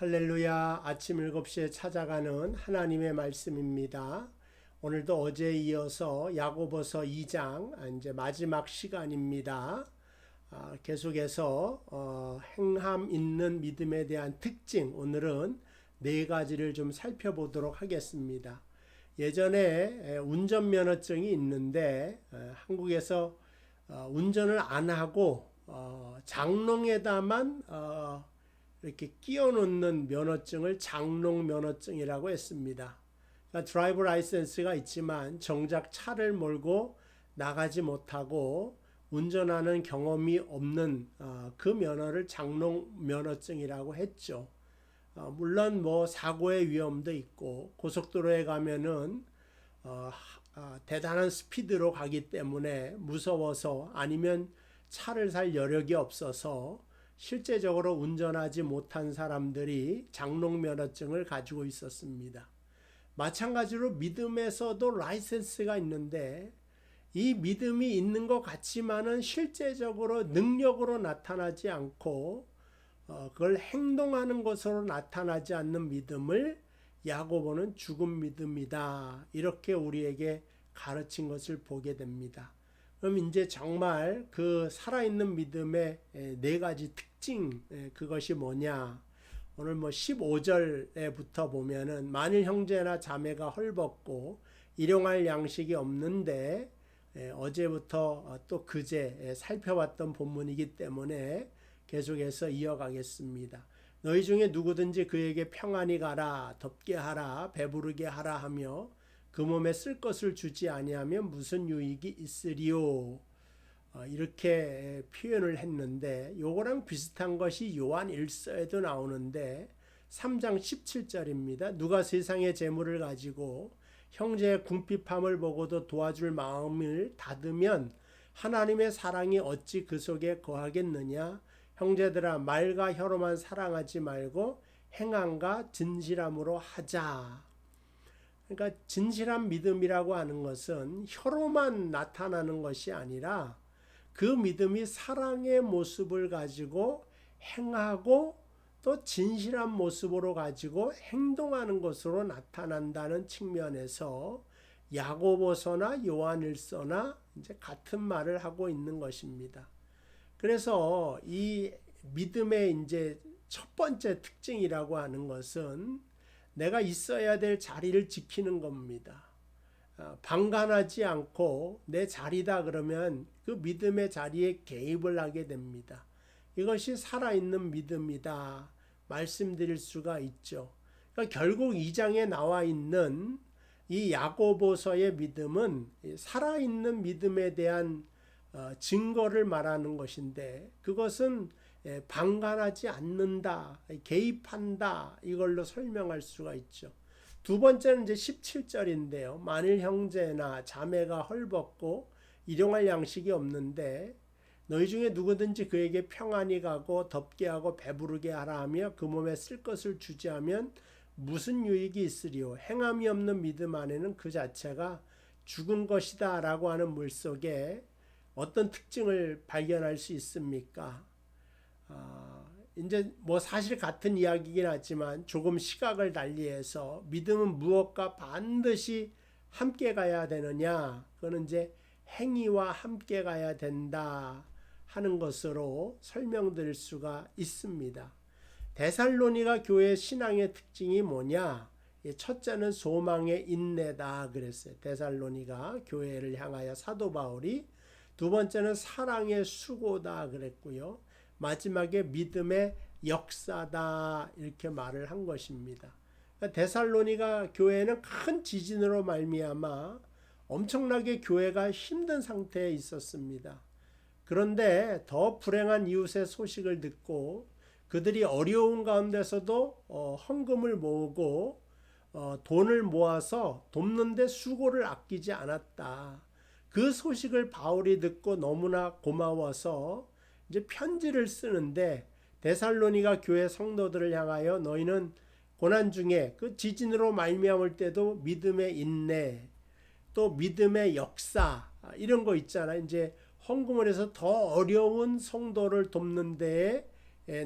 할렐루야. 아침 7시에 찾아가는 하나님의 말씀입니다. 오늘도 어제에 이어서 야고보서 2장 이제 마지막 시간입니다. 계속해서 행함 있는 믿음에 대한 특징, 오늘은 네 가지를 좀 살펴보도록 하겠습니다. 예전에 운전면허증이 있는데 한국에서 운전을 안 하고 장롱에다만 이렇게 끼워 놓는 면허증을 장롱 면허증이라고 했습니다. 그러니까 드라이브 라이센스가 있지만 정작 차를 몰고 나가지 못하고 운전하는 경험이 없는 그 면허를 장롱 면허증이라고 했죠. 물론 뭐 사고의 위험도 있고 고속도로에 가면은 대단한 스피드로 가기 때문에 무서워서 아니면 차를 살 여력이 없어서 실제적으로 운전하지 못한 사람들이 장롱 면허증을 가지고 있었습니다. 마찬가지로 믿음에서도 라이센스가 있는데 이 믿음이 있는 것 같지만은 실제적으로 능력으로 나타나지 않고 그걸 행동하는 것으로 나타나지 않는 믿음을 야고보는 죽은 믿음이다. 이렇게 우리에게 가르친 것을 보게 됩니다. 그럼 이제 정말 그 살아있는 믿음의 네 가지 특징, 그것이 뭐냐? 오늘 뭐 15절에부터 보면은 만일 형제나 자매가 헐벗고 일용할 양식이 없는데, 어제부터 또 그제 살펴봤던 본문이기 때문에 계속해서 이어가겠습니다. 너희 중에 누구든지 그에게 평안히 가라, 덥게 하라, 배부르게 하라 하며 그 몸에 쓸 것을 주지 아니하면 무슨 유익이 있으리요? 이렇게 표현을 했는데 요거랑 비슷한 것이 요한 1서에도 나오는데 3장 17절입니다. 누가 세상의 재물을 가지고 형제의 궁핍함을 보고도 도와줄 마음을 닫으면 하나님의 사랑이 어찌 그 속에 거하겠느냐? 형제들아, 말과 혀로만 사랑하지 말고 행함과 진실함으로 하자. 그러니까 진실한 믿음이라고 하는 것은 혀로만 나타나는 것이 아니라 그 믿음이 사랑의 모습을 가지고 행하고 또 진실한 모습으로 가지고 행동하는 것으로 나타난다는 측면에서 야고보서나 요한일서나 이제 같은 말을 하고 있는 것입니다. 그래서 이 믿음의 이제 첫 번째 특징이라고 하는 것은 내가 있어야 될 자리를 지키는 겁니다. 방관하지 않고 내 자리다 그러면 그 믿음의 자리에 개입을 하게 됩니다. 이것이 살아있는 믿음이다 말씀드릴 수가 있죠. 그러니까 결국 2장에 나와 있는 이 야고보서의 믿음은 살아있는 믿음에 대한 증거를 말하는 것인데 그것은 방관하지 않는다, 개입한다 이걸로 설명할 수가 있죠. 두 번째는 이제 17절인데요. 만일 형제나 자매가 헐벗고 일용할 양식이 없는데 너희 중에 누구든지 그에게 평안히 가고 덥게 하고 배부르게 하라 하며 그 몸에 쓸 것을 주지 하면 무슨 유익이 있으리요? 행함이 없는 믿음 안에는 그 자체가 죽은 것이다 라고 하는 물속에 어떤 특징을 발견할 수 있습니까? 이제 뭐 사실 같은 이야기긴 하지만 조금 시각을 달리해서 믿음은 무엇과 반드시 함께 가야 되느냐? 그거는 이제 행위와 함께 가야 된다 하는 것으로 설명드릴 수가 있습니다. 데살로니가 교회 신앙의 특징이 뭐냐? 첫째는 소망의 인내다 그랬어요. 데살로니가 교회를 향하여 사도 바울이. 두 번째는 사랑의 수고다 그랬고요. 마지막에 믿음의 역사다 이렇게 말을 한 것입니다. 데살로니가 교회는 큰 지진으로 말미암아 엄청나게 교회가 힘든 상태에 있었습니다. 그런데 더 불행한 이웃의 소식을 듣고 그들이 어려운 가운데서도 헌금을 모으고 돈을 모아서 돕는 데 수고를 아끼지 않았다. 그 소식을 바울이 듣고 너무나 고마워서 이제 편지를 쓰는데 데살로니가 교회 성도들을 향하여 너희는 고난 중에 그 지진으로 말미암을 때도 믿음의 인내 또 믿음의 역사 이런 거 있잖아요. 이제 헌금을 해서 더 어려운 성도를 돕는 데에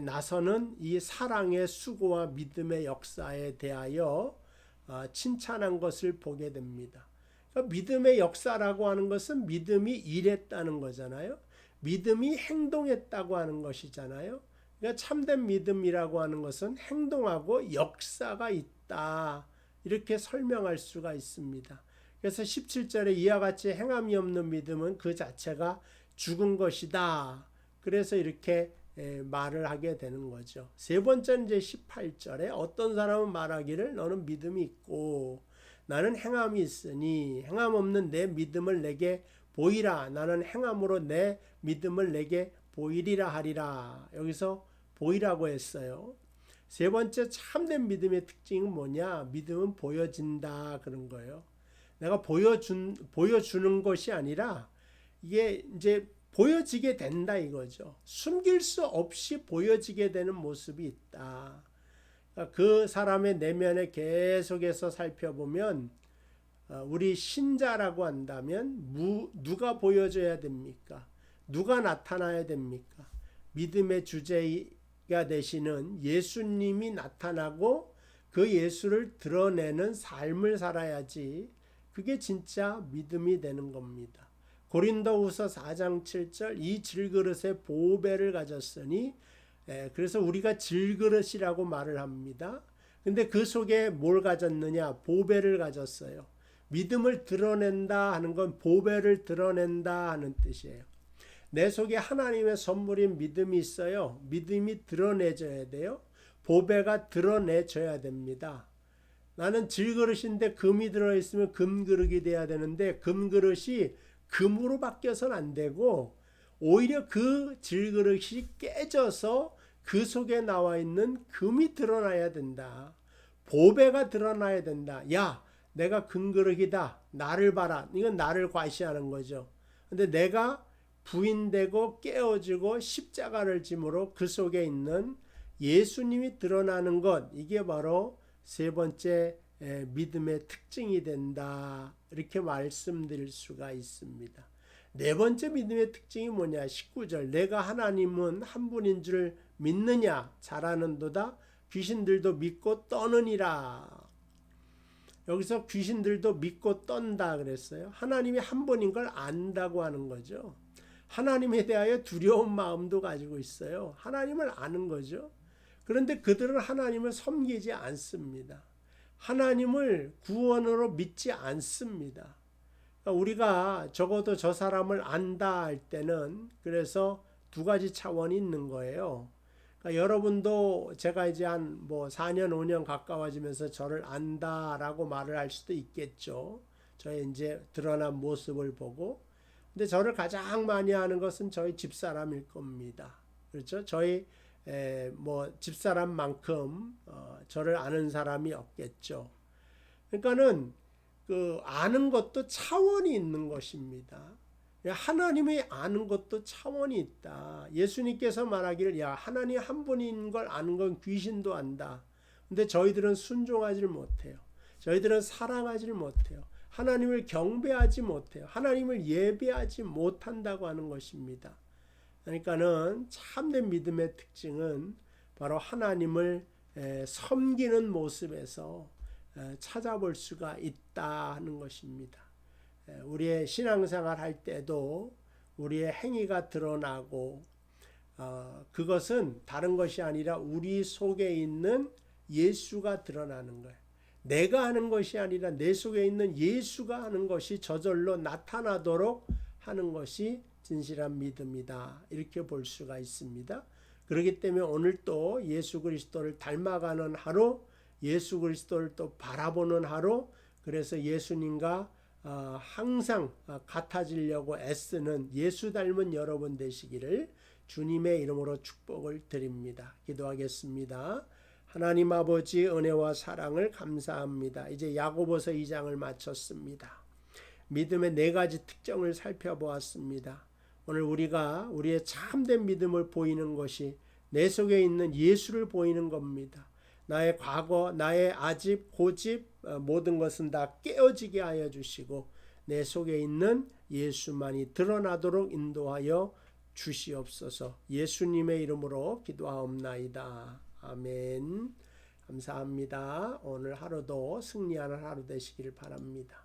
나서는 이 사랑의 수고와 믿음의 역사에 대하여 칭찬한 것을 보게 됩니다. 그러니까 믿음의 역사라고 하는 것은 믿음이 일했다는 거잖아요. 믿음이 행동했다고 하는 것이잖아요. 그러니까 참된 믿음이라고 하는 것은 행동하고 역사가 있다, 이렇게 설명할 수가 있습니다. 그래서 17절에 이와 같이 행함이 없는 믿음은 그 자체가 죽은 것이다, 그래서 이렇게 말을 하게 되는 거죠. 세 번째는 이제 18절에 어떤 사람은 말하기를 너는 믿음이 있고 나는 행함이 있으니 행함 없는 내 믿음을 내게 보이라. 나는 행함으로 내 믿음을 내게 보이리라 하리라. 여기서 보이라고 했어요. 세 번째 참된 믿음의 특징은 뭐냐? 믿음은 보여진다, 그런 거예요. 내가 보여주는 것이 아니라 이게 이제 보여지게 된다 이거죠. 숨길 수 없이 보여지게 되는 모습이 있다. 그 사람의 내면에 계속해서 살펴보면 우리 신자라고 한다면 누가 보여줘야 됩니까? 누가 나타나야 됩니까? 믿음의 주제가 되시는 예수님이 나타나고 그 예수를 드러내는 삶을 살아야지 그게 진짜 믿음이 되는 겁니다. 고린도후서 4장 7절 이 질그릇에 보배를 가졌으니, 그래서 우리가 질그릇이라고 말을 합니다. 근데 그 속에 뭘 가졌느냐? 보배를 가졌어요. 믿음을 드러낸다 하는 건 보배를 드러낸다 하는 뜻이에요. 내 속에 하나님의 선물인 믿음이 있어요. 믿음이 드러내져야 돼요. 보배가 드러내져야 됩니다. 나는 질그릇인데 금이 들어있으면 금그릇이 돼야 되는데 금그릇이 금으로 바뀌어서는 안 되고 오히려 그 질그릇이 깨져서 그 속에 나와 있는 금이 드러나야 된다. 보배가 드러나야 된다. 야, 내가 금그릇이다. 나를 봐라. 이건 나를 과시하는 거죠. 근데 내가 부인되고 깨어지고 십자가를 짐으로 그 속에 있는 예수님이 드러나는 것, 이게 바로 세 번째 믿음의 특징이 된다, 이렇게 말씀드릴 수가 있습니다. 네 번째 믿음의 특징이 뭐냐? 19절 내가 하나님은 한 분인 줄 믿느냐? 잘하는도다 귀신들도 믿고 떠느니라. 여기서 귀신들도 믿고 떤다 그랬어요. 하나님이 한 분인 걸 안다고 하는 거죠. 하나님에 대하여 두려운 마음도 가지고 있어요. 하나님을 아는 거죠. 그런데 그들은 하나님을 섬기지 않습니다. 하나님을 구원으로 믿지 않습니다. 우리가 적어도 저 사람을 안다 할 때는 그래서 두 가지 차원이 있는 거예요. 그러니까 여러분도 제가 이제 한 4년 5년 가까워지면서 저를 안다라고 말을 할 수도 있겠죠. 저의 이제 드러난 모습을 보고. 근데 저를 가장 많이 아는 것은 저희 집사람일 겁니다. 그렇죠? 저희 집사람만큼 저를 아는 사람이 없겠죠. 그러니까는 그 아는 것도 차원이 있는 것입니다. 하나님이 아는 것도 차원이 있다. 예수님께서 말하기를 야, 하나님 한 분인 걸 아는 건 귀신도 안다. 근데 저희들은 순종하지 못해요. 저희들은 사랑하지 못해요. 하나님을 경배하지 못해요. 하나님을 예배하지 못한다고 하는 것입니다. 그러니까는 참된 믿음의 특징은 바로 하나님을 섬기는 모습에서 찾아볼 수가 있다 하는 것입니다. 우리의 신앙생활 할 때도 우리의 행위가 드러나고 그것은 다른 것이 아니라 우리 속에 있는 예수가 드러나는 거예요. 내가 하는 것이 아니라 내 속에 있는 예수가 하는 것이 저절로 나타나도록 하는 것이 진실한 믿음이다, 이렇게 볼 수가 있습니다. 그렇기 때문에 오늘 또 예수 그리스도를 닮아가는 하루, 예수 그리스도를 또 바라보는 하루, 그래서 예수님과 항상 같아지려고 애쓰는 예수 닮은 여러분 되시기를 주님의 이름으로 축복을 드립니다. 기도하겠습니다. 하나님 아버지 은혜와 사랑을 감사합니다. 이제 야고보서 2장을 마쳤습니다. 믿음의 네 가지 특징을 살펴보았습니다. 오늘 우리가 우리의 참된 믿음을 보이는 것이 내 속에 있는 예수를 보이는 겁니다. 나의 과거, 나의 아집, 고집, 모든 것은 다 깨어지게 하여 주시고 내 속에 있는 예수만이 드러나도록 인도하여 주시옵소서. 예수님의 이름으로 기도하옵나이다. 아멘. 감사합니다. 오늘 하루도 승리하는 하루 되시길 바랍니다.